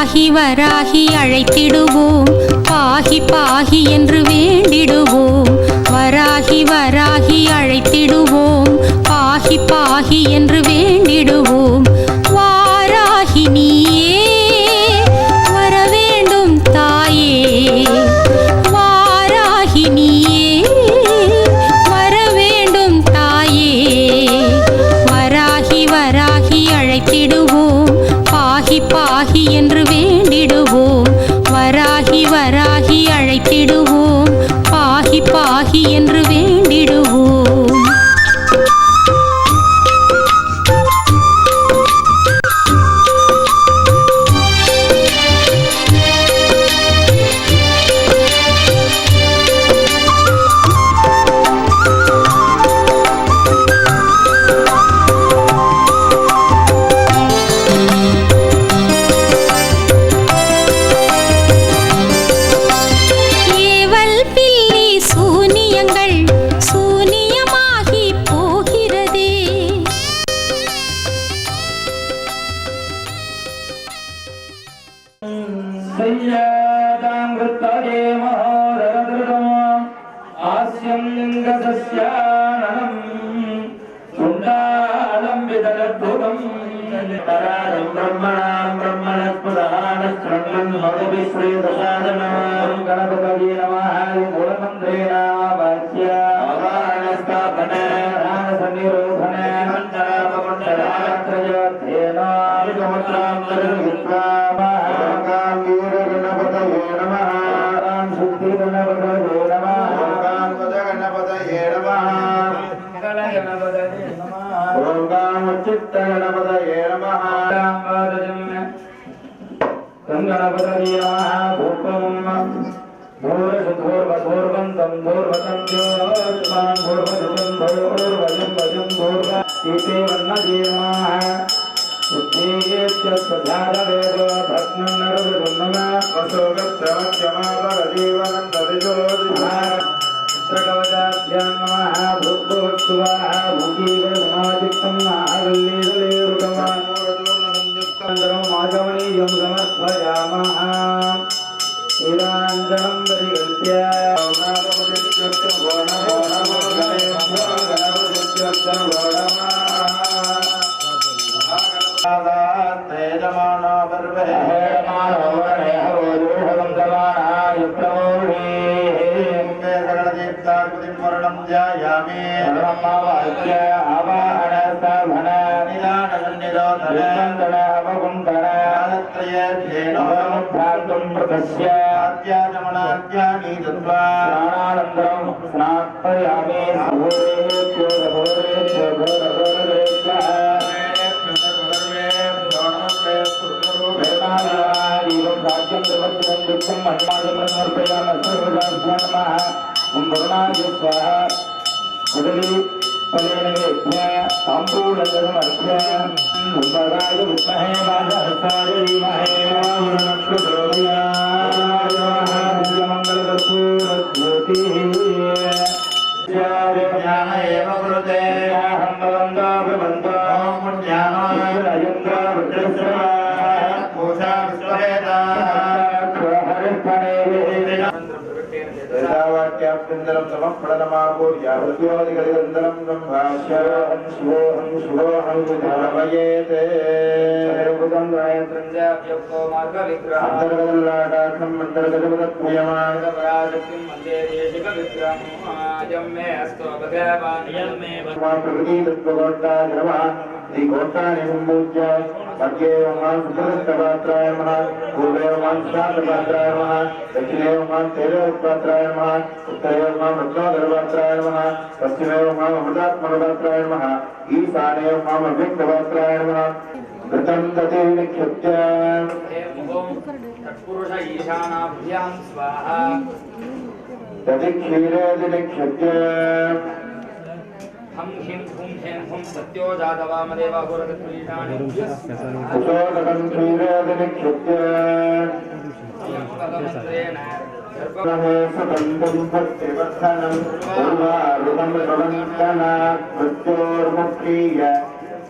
வராகி வராகி அழைத்திடுவோம், பாகி பாகி என்று வேண்டிடுவோம். வராகி வராகி அழைத்திடுவோம், பாகி பாகி என்று வேண்டிடுவோம். வாராகி நீயே வர வேண்டும் தாயே, வாராகி நீயே வர வேண்டும் தாயே. வராகி வராகி அழைத்திடுவோம், பாகி பாகி என்று வேண்டிடுவோம். வராகி வராகி அழைத்திடுவோம், பாகி பாகி என்று வேண்டிடுவோம்.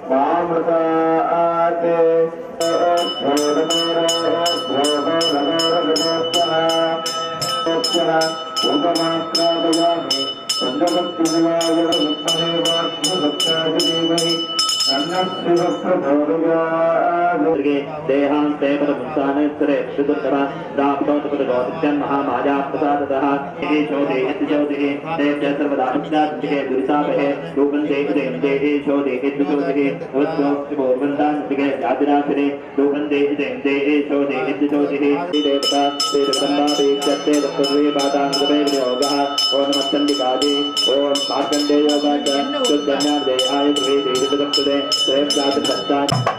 Vamrata उपमात्रादयामि पंचभक्तिनिवायणमुत्तमेवात्मभक्ताभिदेवहि देहांते परमुत्थानेश्वरे श्रीदुर्गः दाप्तोत्पदगौतित्यन् महामाया प्रसादतः चोदे चोदिः देव्य सर्वदा मुक्तान्तिके दुरितापहे रूपन्ते देहे चोदे चोदिः वस्तुपूर्वन्तान्तिके यादिराशिरे रूपन्ते देहे चोदे चोदिः देवता श्रीरकम्बाभिक्षते दत्तद्वे पादाङ्गवे वियोगः ओं नमश्चण्डिकादि ओं मार्कण्डेयोगाच शुद्धज्ञानदेहाय द्वे देविदक्षते श्रेष्ठात्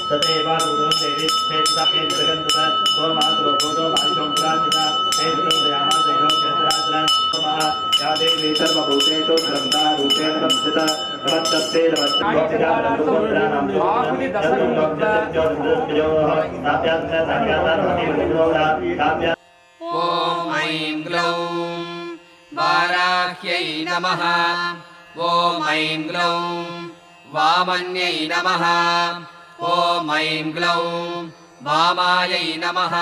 तदेव दूरं देवी क्षेत्रकेन्द्रगन्तः सोमात्रो भूतो वायुशोंत्राजिता हेतुदयामा देहो क्षेत्राचरन् सोमः या देवी सर्वभूतेषु ब्रह्मा रूपेण संस्थिता नमस्तस्ते नमस्तभक्तिका ब्रह्मपुत्राणां ॐ ऐं ग्लौं वाराह्यै नमः ॐ ऐं ग्लौं वामन्यै नमः ॐ ऐं ग्लौं वामायै नमः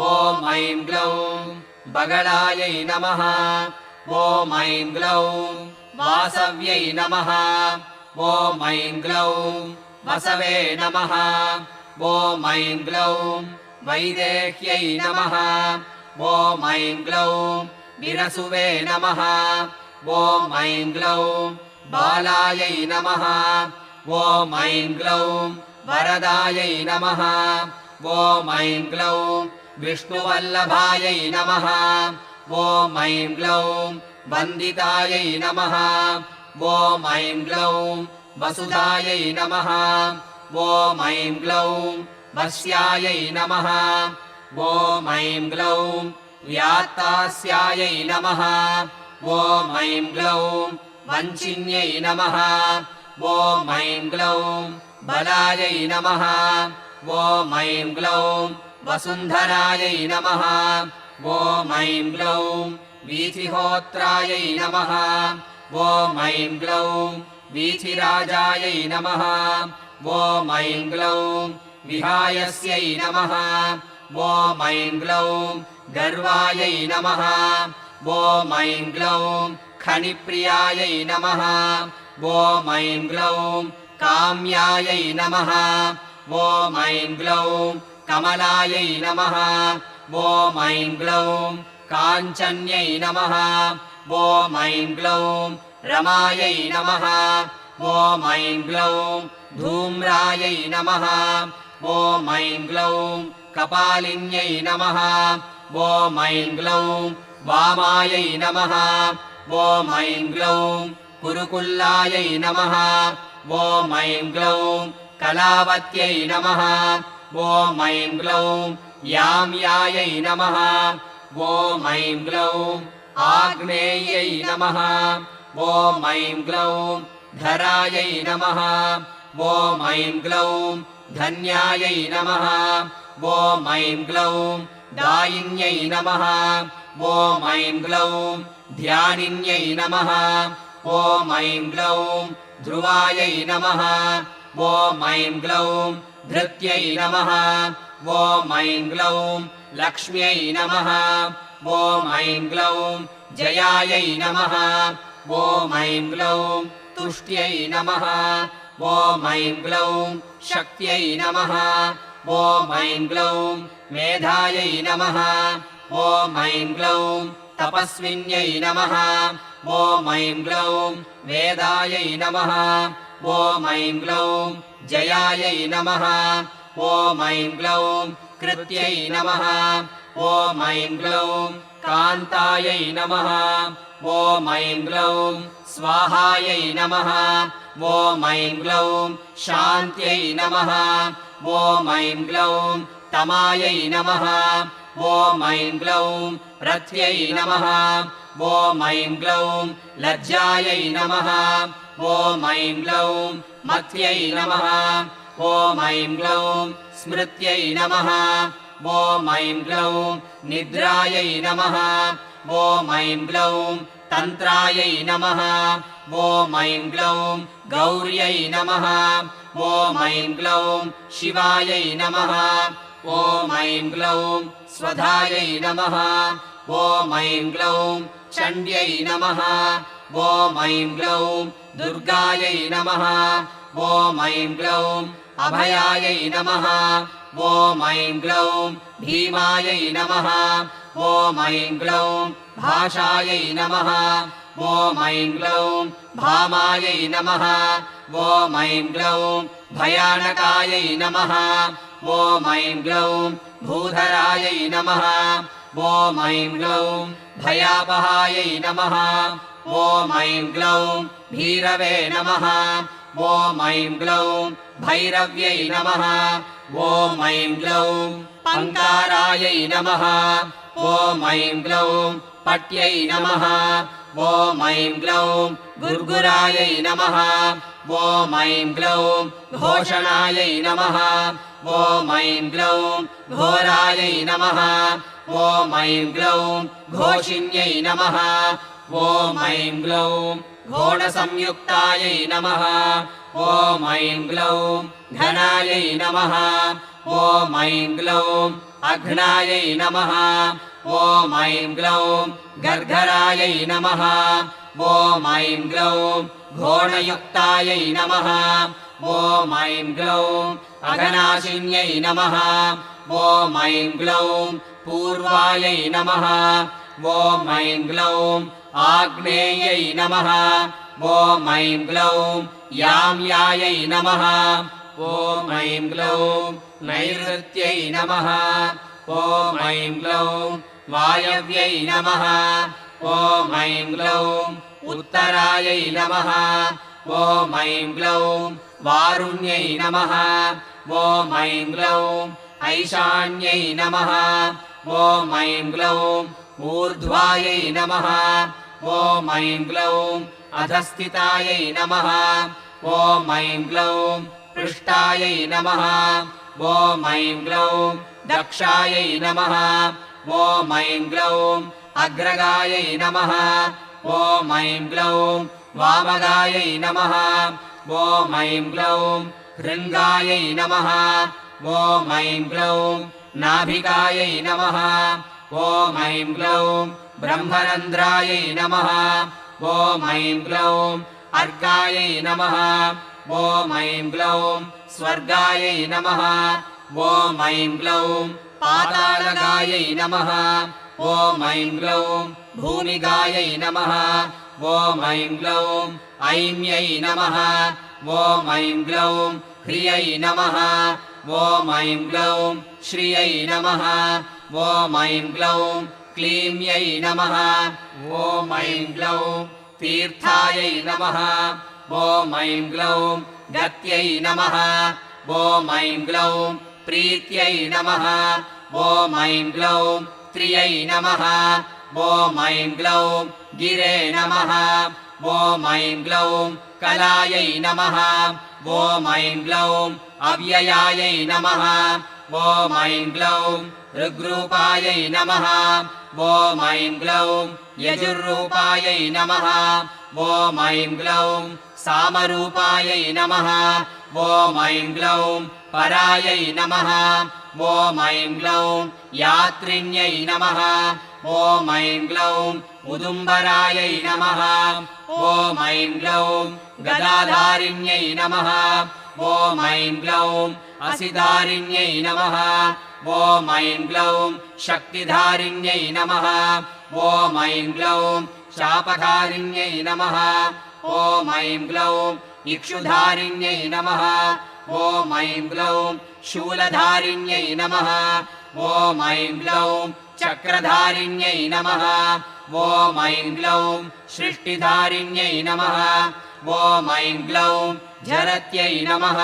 ॐ ऐं ग्लौं बगलायै नमः ॐ ऐं ग्लौं वासव्यै नमः ॐ ऐं ग्लौं वसवे नमः ॐ ऐं ग्लौं वैदेह्यै नमः ॐ ऐं ग्लौं विरसुवे नमः ॐ ऐं ग्लौं बालायै नमः ॐ ऐं ग्लौं वरदायै नमः ॐ ऐं ग्लौं विष्णुवल्लभायै नमः ॐ ऐं ग्लौं वन्दितायै नमः ॐ ऐं ग्लौं वसुधायै नमः ॐ ऐं ग्लौं वश्यायै नमः ॐ ऐं ग्लौं व्यात्तास्यायै नमः ॐ ऐं ग्लौं वञ्चिन्यै नमः ॐ ऐं ग्लौं बलायै नमः ॐ ऐं ग्लौं वसुन्धरायै नमः ॐ ऐं ग्लौं वीथिहोत्रायै नमः ॐ ऐं ग्लौं वीथिराजायै नमः ॐ ऐं ग्लौं विहायस्यै नमः ॐ ऐं ग्लौं गर्वायै नमः ॐ ऐं ग्लौं खनिप्रियायै नमः ॐ ऐं ग्लौं काम्यायै नमः ॐ ऐं ग्लौं कमलायै नमः ॐ ऐं ग्लौं काञ्चन्यै नमः ॐ ऐं ग्लौं रमायै नमः ॐ ऐं ग्लौं धूम्रायै नमः ॐ ऐं ग्लौं कपालिन्यै नमः ॐ ऐं ग्लौं वामायै नमः ॐ ऐं ग्लौं कुरुकुल्लायै नमः ॐ ऐं ग्लौं कलावत्यै नमः ॐ ऐं ग्लौं याम्यायै नमः ॐ ऐं ग्लौं आग्नेयै नमः ॐ ऐं ग्लौं धरायै नमः ॐ ऐं ग्लौं धन्यायै नमः ॐ ऐं ग्लौं दायिन्यै नमः ॐ ऐं ग्लौं ध्यानिन्यै नमः ॐ ऐं ग्लौं ध्रुवायै नमः ॐ ऐं ग्लौं धृत्यै नमः ॐ ऐं ग्लौं लक्ष्म्यै नमः ॐ ऐं ग्लौं जयायै नमः ॐ ऐं ग्लौं तुष्ट्यै नमः ॐ ऐं ग्लौं शक्त्यै नमः ॐ ऐं ग्लौं मेधायै नमः ॐ ऐं ग्लौं तपस्विन्यै नमः ॐ ऐं ग्लौं वेदायै नमः ॐ ऐं ग्लौं जयायै नमः ॐ ऐं ग्लौं कृत्यै नमः ॐ ऐं ग्लौं कान्तायै नमः ॐ ऐं ग्लौं स्वाहायै नमः ॐ ऐं ग्लौं शान्त्यै नमः ॐ ऐं ग्लौं तमायै नमः ॐ ऐं ग्लौं रथ्यै नमः ॐ ऐं ग्लौं लज्जायै नमः ॐ ऐं ग्लौं मत्यै नमः ॐ ऐं ग्लौं स्मृत्यै नमः ॐ ऐं ग्लौं निद्रायै नमः ॐ ऐं ग्लौं तन्त्रायै नमः ॐ ऐं ग्लौं गौर्यै नमः ॐ ऐं ग्लौं शिवायै नमः ॐ ऐं ग्लौं स्वधायै नमः ॐ ऐं ग्लौं चण्ड्यै नमः ॐ ऐं ग्लौं दुर्गायै नमः ॐ ऐं ग्लौं अभयायै नमः ॐ ऐं ग्लौं भीमायै नमः ॐ ऐं ग्लौं भाषायै नमः ॐ ऐं ग्लौं भामायै नमः ॐ ऐं ग्लौं भयानकायै नमः ॐ ऐं ग्लौं भूधरायै नमः ॐ ऐं ग्लौं भयापहायै नमः ॐ ऐं ग्लौं भीरवे नमः ॐ ऐं ग्लौं भैरव्यै नमः ॐ ऐं ग्लौं पङ्कारायै नमः ॐ ऐं ग्लौं पट्यै नमः ॐ ऐं ग्लौं गुर्गुरायै नमः ॐ ऐं ग्लौं घोषणायै नमः ॐ ऐं ग्लौं घोरायै नमः ॐ ऐं ग्लौं घोषिन्यै नमः ॐ ऐं ग्लौं घोणसंयुक्तायै नमः ॐ ऐं ग्लौं घनायै नमः ॐ ऐं ग्लौं अघ्नायै नमः ॐ ऐं ग्लौं गर्गरायै नमः ॐ ऐं ग्लौं घोणयुक्तायै नमः ॐ ऐं ग्लौं अघनाशिन्यै नमः ॐ ऐं ग्लौं पूर्वायै नमः ॐ ऐं ग्लौं आग्नेयै नमः ॐ ऐं ग्लौं याम्यायै नमः ॐ ऐं ग्लौं नैऋत्यै नमः ॐ ऐं ग्लौं वायव्यै नमः ॐ ऐं ग्लौं उत्तरायै नमः ॐ ऐं ग्लौं वारुण्यै नमः ॐ ऐं ग्लौं ऐशान्यै नमः ॐ ऐं ग्लौं ऊर्ध्वायै नमः ॐ ऐं ग्लौं अधस्थितायै नमः ॐ ऐं ग्लौं पृष्ठायै नमः ॐ ऐं ग्लौं दक्षायै नमः ॐ ऐं ग्लौं अग्रगायै नमः ॐ ऐं ग्लौं वामगायै नमः ॐ ऐं ग्लौं हृङ्गायै नमः ॐ ऐं ग्लौं नाभिकायै नमः ॐ ऐं ग्लौं ब्रह्मरन्ध्रायै नमः ॐ ऐं ग्लौं अर्कायै नमः ॐ ऐं ग्लौं स्वर्गायै नमः ॐ ऐं ग्लौं पातालगायै नमः ॐ ऐं ग्लौं भूमिगायै नमः ॐ ऐं ग्लौं ऐम्यै नमः ॐ ऐं ग्लौं ह्रियै नमः ॐ ऐं ग्लौं श्रियै नमः ॐ ऐं ग्लौं क्लीम्यै नमः ॐ ऐं ग्लौं तीर्थायै नमः ॐ ऐं ग्लौं गत्यै नमः ॐ ऐं ग्लौं प्रीत्यै नमः ॐ ऐं ग्लौं त्रियै नमः ॐ ऐं ग्लौं गिरे नमः ॐ ऐं ग्लौं कलायै नमः ॐ ऐं ग्लौं अव्ययायै नमः ॐ ऐं ग्लौं ऋग्रूपायै नमः ॐ ऐं ग्लौं यजुर्रूपायै नमः ॐ ऐं ग्लौं सामरूपायै नमः ॐ ऐं ग्लौं परायै नमः ॐ ऐं ग्लौं यात्रिण्यै नमः ॐ ऐं ग्लौं उदुम्बरायै नमः ॐ ऐं ग्लौं गदाधारिण्यै नमः ॐ ऐं ग्लौं असिधारिण्यै नमः ॐ ऐं ग्लौं शक्तिधारिण्यै नमः ॐ ऐं ग्लौं शापधारिण्यै नमः ॐ ऐं ग्लौं इक्षुधारिण्यै नमः ॐ ऐं ग्लौं शूलधारिण्यै नमः ॐ ऐं ग्लौं चक्रधारिण्यै नमः ॐ ऐं ग्लौं सृष्टिधारिण्यै नमः ॐ ऐं ग्लौं जरत्यै नमः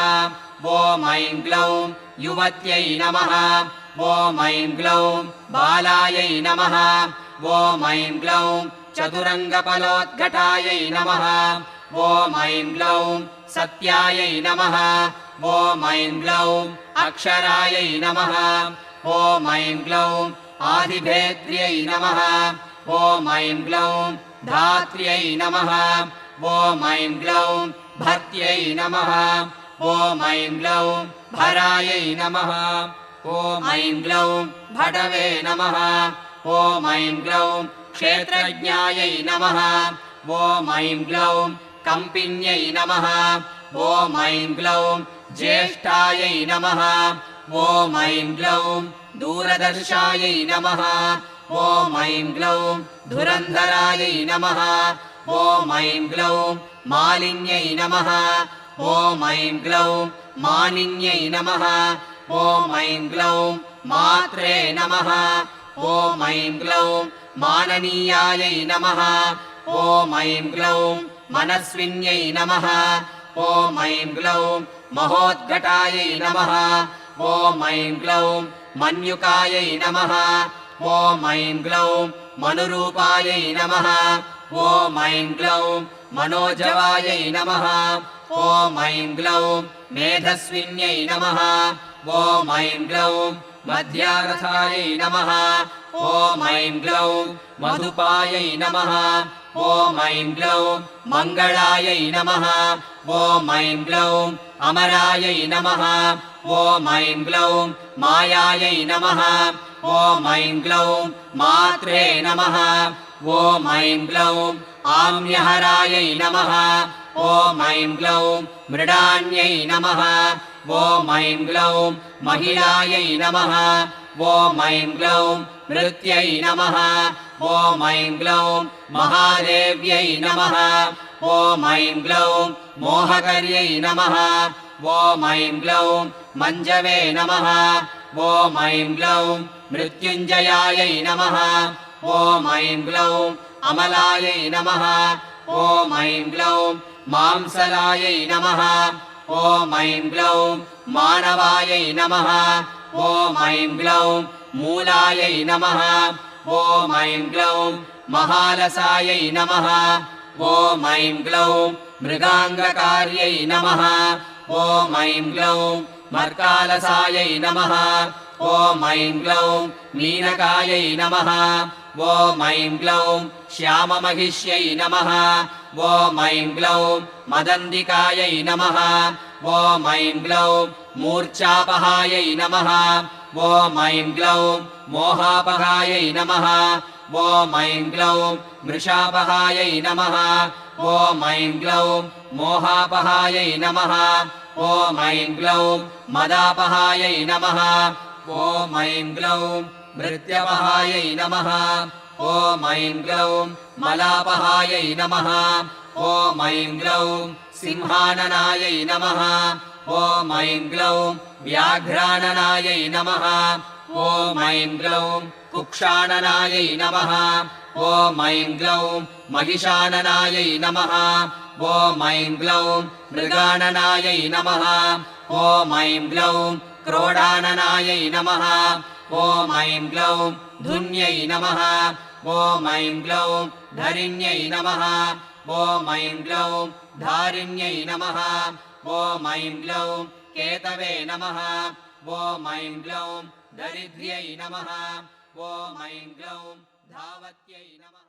ॐ ऐं ग्लौं युवत्यै नमः ॐ ऐं ग्लौं बालायै नमः ॐ ऐं ग्लौं चतुरङ्गफलोद्घटायै नमः ॐ ऐं ग्लौं सत्यायै नमः ॐ ऐं ग्लौं अक्षरायै नमः ॐ ऐं ग्लौं आदिभेद्र्यै नमः ॐ ऐं ग्लौं धात्र्यै नमः ॐ ऐं ग्लौं भर्त्यै नमः ॐ ऐं ग्लौं भरायै नमः ॐ ऐं ग्लौं भटवे नमः ॐ ऐं ग्लौं क्षेत्रज्ञायै नमः ॐ ऐं ग्लौं कम्पिन्यै नमः ॐ ऐं ग्लौं ज्येष्ठायै नमः ॐ ऐं ग्लौं दूरदर्शायै नमः ॐ ऐं ग्लौं धुरन्धरायै नमः ॐ ऐं ग्लौं मालिन्यै नमः ॐ ऐं ग्लौं मानिन्यै नमः ॐ ऐं ग्लौं मात्रे नमः ॐ ऐं ग्लौं माननीयायै नमः ॐ ऐं ग्लौं मनस्विन्यै नमः ॐ ऐं ग्लौं महोद्घटायै नमः ॐ ऐं ग्लौं मन्युकायै नमः ॐ ऐं ग्लौं मनुरूपायै नमः ॐ ऐं ग्लौं मनोजवायै नमः ॐ ऐं ग्लौं मेधस्विन्यै नमः ॐ ऐं ग्लौं मध्यारथायै नमः ॐ ऐं ग्लौं मधुपायै नमः ॐ ऐं ग्लौं मङ्गलायै नमः ॐ ऐं ग्लौं अमरायै नमः ॐ ऐं ग्लौं मायायै नमः ॐ ऐं ग्लौं मात्रे नमः ॐ ऐं ग्लौं आम्यहरायै नमः ॐ ऐं ग्लौं मृडान्यै नमः ॐ ऐं ग्लौं महिलायै नमः ॐ ऐं ग्लौं मृत्यै नमः ॐ ऐं ग्लौं महादेव्यै नमः ॐ ऐं ग्लौं मोहकर्यै नमः ॐ ऐं ग्लौं मञ्जवे नमः ॐ ऐं ग्लौं मृत्युञ्जयायै नमः ॐ ऐं ग्लौं अमलायै नमः ॐ ऐं ग्लौं मांसलायै नमः ॐ ऐं ग्लौं मानवायै नमः ॐ ऐं ग्लौं मूलायै नमः ॐ ऐं ग्लौं महालसायै नमः ॐ ऐं ग्लौं मृगाङ्गकार्यै नमः ॐ ऐं ग्लौं मर्कालसायै नमः ॐ ऐं ग्लौं मीनकायै नमः ॐ ऐं ग्लौं श्याममहिष्यै नमः ॐ ऐं ग्लौं मदन्दिकायै नमः ॐ ऐं ग्लौं मूर्च्छापहायै नमः ॐ ऐं ग्लौं मोहापहायै नमः ॐ ऐं ग्लौं मृषापहायै नमः ॐ ऐं ग्लौं मोहापहायै नमः ॐ ऐं ग्लौं मदापहायै नमः ॐ ऐं ग्लौं मृत्यपहायै नमः ॐ ऐं ग्लौं मलापहायै नमः ॐ ऐं ग्लौं सिंहाननायै नमः ॐ ऐं ग्लौं व्याघ्राननायै नमः ॐ ऐं ग्लौं कुक्षाननायै नमः ॐ ऐं ग्लौं महिषाननायै नमः ॐ ऐं ग्लौं मृगाननायै नमः ॐ ऐं ग्लौं क्रोडाननायै नमः ॐ ऐं ग्लौं धुन्यै नमः ॐ ऐं ग्लौं धरिण्यै नमः ॐ ऐं ग्लौं धारिण्यै नमः ॐ ऐं ग्लौं केतवे नमः ॐ ऐं ग्लौं दरिद्र्यै नमः ॐ ऐं ग्लौं धावत्यै नमः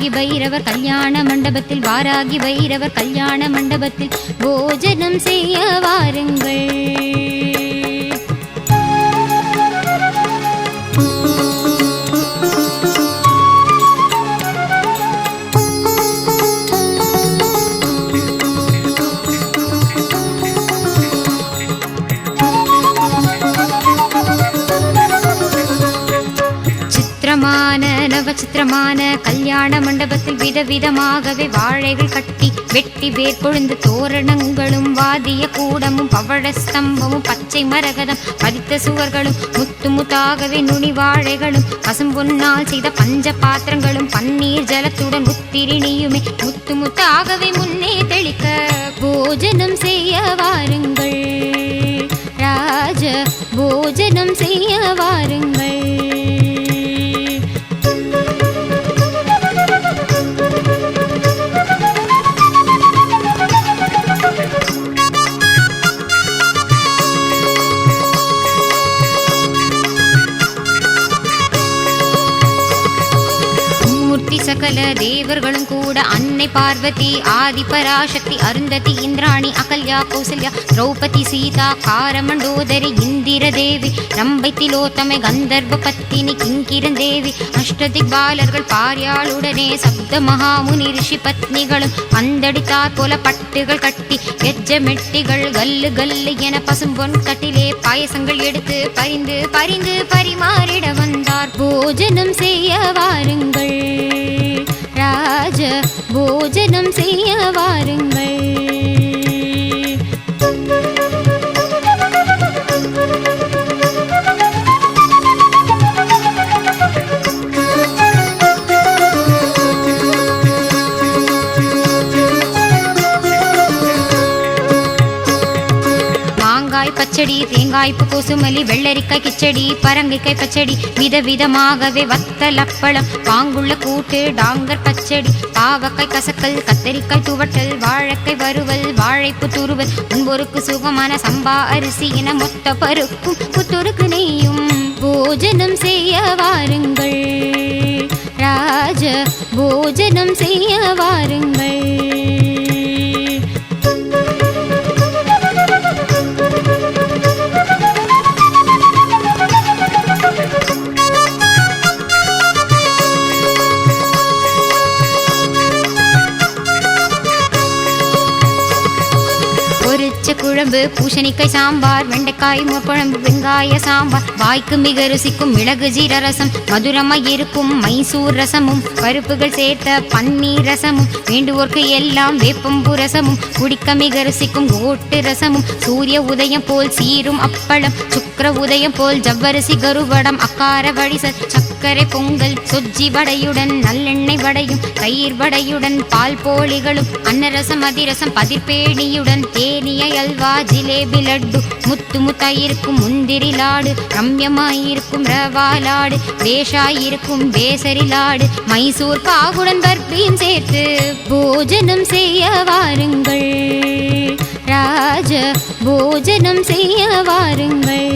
வாராகி பைரவர் கல்யாண மண்டபத்தில் வாராகி பைரவர் கல்யாண மண்டபத்தில் போஜனம் செய்ய வாருங்கள். நவச்சித்திரமான கல்யாண மண்டபத்தில் விதவிதமாகவே வாழைகள் கட்டி வெட்டி வேர் கொழுந்து தோரணங்களும் வாதிய கூடமும் பவழ ஸ்தம்பமும் பச்சை மரகதம் பதித்த சுவர்களும் முத்து முத்தாகவே நுனி வாழைகளும் பசும்பொன்னால் செய்த பஞ்ச பாத்திரங்களும் பன்னீர் ஜலத்துடன் முத்திரிணியுமே முத்து முத்தாகவே முன்னே தெளிக்க போஜனம் செய்ய வாருங்கள். ராஜ போஜனம் செய்ய வாருங்கள். சகல தேவர்களும் கூட அன்னை பார்வதி ஆதி பராசக்தி அருந்ததி இந்திராணி அகல்யா கௌசல்யா திரௌபதி சீதா காரமண்டோதரி இந்திர தேவி ரம்பை திலோத்தமை கந்தர்வ பத்தினி கிங்கிரன் தேவி அஷ்டதிக்பாலர்கள் பாரியாளுடனே சப்த மகாமுனி ரிஷி பத்னிகளும் பந்தடித்தார் போல பட்டுகள் கட்டி எஜ்ஜமெட்டிகள் கல்லு கல்லு என பசும்பொன் கட்டிலே பாயசங்கள் எடுத்து பரிந்து பரிந்து பரிமாறிட வந்தார். போஜனம் செய்ய வாருங்கள். ராஜ போஜனம் செய்ய வாருங்கள். பச்சடி தேங்காய்ப்பு கோசுமலி வெள்ளரிக்காய் கிச்சடி பரங்கிக்காய் பச்சடி விதவிதமாகவே வத்தல் அப்பளம் பாங்குள்ள கூட்டு டாங்கர் பச்சடி பாவக்காய் கசக்கல் கத்தரிக்காய் துவட்டல் வாழைக்காய் வறுவல் வாழைப்பு துருவல் முன்பொருக்கு சுகமான சம்பா அரிசி என மொத்த பருப்பும் புத்துருக்கு நெய்யும். போஜனம் செய்ய வாருங்கள். ராஜ போஜனம் செய்ய வாருங்கள். குழம்பு பூசணிக்காய் சாம்பார் வெண்டைக்காய் மோர்குழம்பு வெங்காய சாம்பார் வாய்க்கு மிக ருசிக்கும் மிளகு ஜீர ரசம் மதுரமாய் இருக்கும் மைசூர் ரசமும் பருப்புகள் சேர்த்த பன்னீர் ரசமும் வேண்டுவோர்க்கு எல்லாம் வேப்பம்பூ ரசமும் குடிக்க மிக ருசிக்கும் கோட்டு ரசமும் சூரிய உதயம் போல் சீரும் அப்பளம் சுக்கர உதயம் போல் ஜவ்வரிசி கருவடம் அக்கார வழிசல் சர்க்கரை பொங்கல் சொஜ்ஜி வடையுடன் நல்லெண்ணெய் வடையும் தயிர் வடையுடன் பால் போலிகளும் அன்னரசம் அதிரசம் பதிர்பேணியுடன் தேனிய அல்வா ஜிலேபி லட்டு முத்து முத்தாயிருக்கும் முந்திரி லாடு ரம்யமாயிருக்கும் ரவா லாடு பேஷாயிருக்கும் பேசரி லாடு மைசூர் பாகுடன் பர்பியும் சேர்த்து போஜனம் செய்ய வாருங்கள். ராஜ போஜனம் செய்ய வாருங்கள்.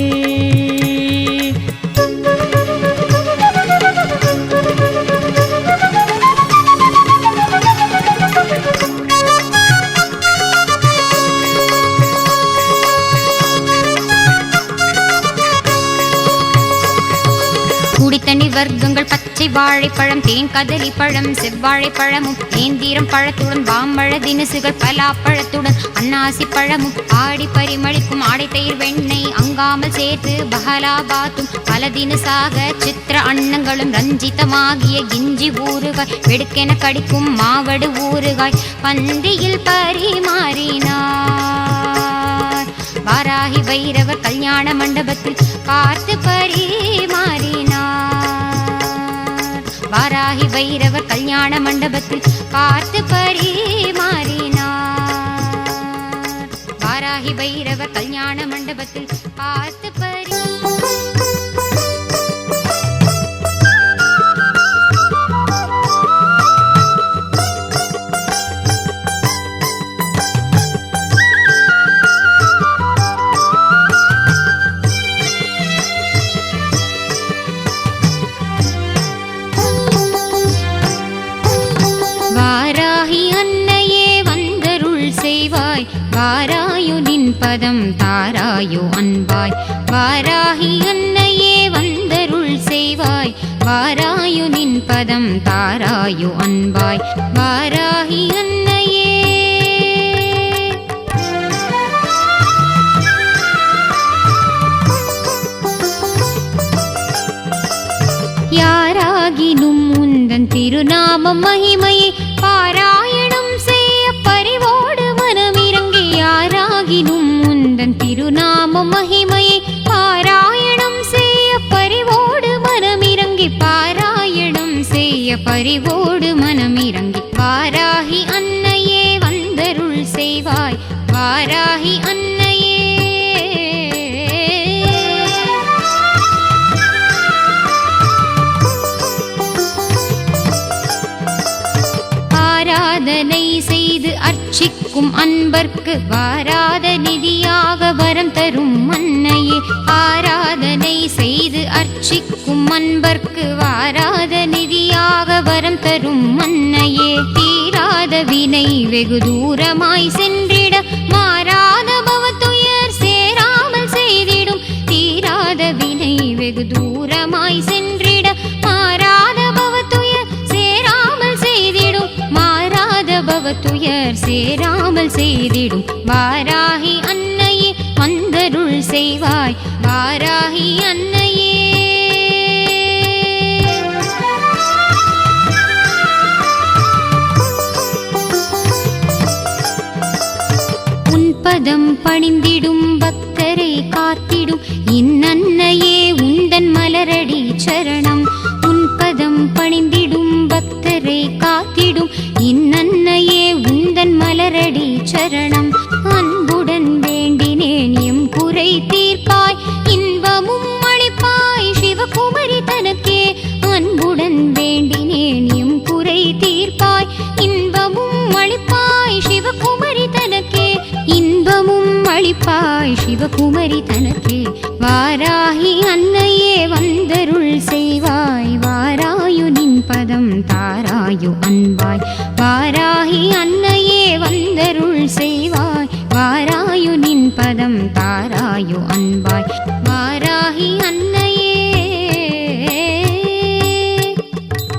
குடித்தண்ணி வர்க்கங்கள் பச்சை வாழைப்பழம் தேன் கதலி பழம் செவ்வாழை பழமும் நேந்திரம் பழத்துடன் வாம்பழ தினுசுகள் பலாப்பழத்துடன் அன்னாசி பழமும் ஆடி பரிமளிக்கும் ஆடை தயிர் வெண்ணெய் அங்காமல் சேர்த்து பஹலாபாத்தும் பல தினுசாக சித்திர அன்னங்களும் ரஞ்சிதமாகிய கிஞ்சி ஊறுகாய் வெடுக்கென கடிக்கும் மாவடு ஊறுகாய் பந்தியில் பரிமாறினார். வாராகி பைரவர் கல்யாண மண்டபத்தில் பார்த்து பரிமாறினார். வாராகி பைரவர் கல்யாண மண்டபத்தில் பார்த்து பரிமாறினார். வாராகி பைரவர் கல்யாண மண்டபத்தில் பார்த்து பதம் தாராயோ அன்பாய் வாராகி அன்னையே வந்தருள் செய்வாய் வாராயு நின் பதம் தாராயோ அன்பாய் வாராகி அன்னையே. யாராகினும் உந்தன் திருநாமம் மகிமையை பாராயணம் செய்ய பரிவோடு மனமிறங்கி யாராகினும் உந்தன் திருநாமம் மகிமையை பாராயணம் செய்ய பரிவோடு மனமிறங்கி பாராயணம் செய்ய பரிவோடு மனமிறங்கி வாராகி அன்னையே வந்தருள் செய்வாய் வாராகி அன்னையே. ஆராதனை செய்து அர்ச்சிக்கும் அன்பர்க்கு வாராத நிதியாக வரம் தரும் அன்னையே ஆராதனை செய்து அர்ச்சிக்கும் அன்பர்க்கு வாராத நிதியாக வரம் தரும் அன்னையே. தீராத வினை வெகு தூரமாய் சென்றிட மாறாத பவத்துயர் சேராமல் செய்திடும் தீராத வினை வெகு தூரமாய் சென்றிட மாறாத பவத்துயர் சேராமல் செய்திடும் மாறாத பவத்துயர் சேராமல் செய்திடும் வாராகி அன்னையே வந்தருள் செய்வாய் வாராகி அன்னையே. பதம் பணிந்திடும் பக்தரை காத்திடும் இன்னன்னையே உந்தன் மலரடி சரணம் உன் பதம் பணிந்திடும் பக்தரை காத்திடும் இன்னன்னையே உந்தன் மலரடி சரணம் அன்புடன் வேண்டினேன் எம் குறை தீர்ப்பாய் இன்பமும் அளிப்பாய் சிவகுமரி தனக்கே அன்புடன் வேண்டினேன் எம் குறை தீர்ப்பாய் இன்பமும் அளிப்பாய் சிவகுமரி தனக்கே இன்பமும் அளிப்பாய் சிவகுமரி தனக்கே வாராகி அன்னையே வந்தருள் செய்வாய் வாராயு நின் பதம் தாராயு அன்பாய் வாராகி அன்னையே வந்தருள் செய்வாய் வாராயு நின் பதம் தாராயு அன்பாய் வாராகி அன்னை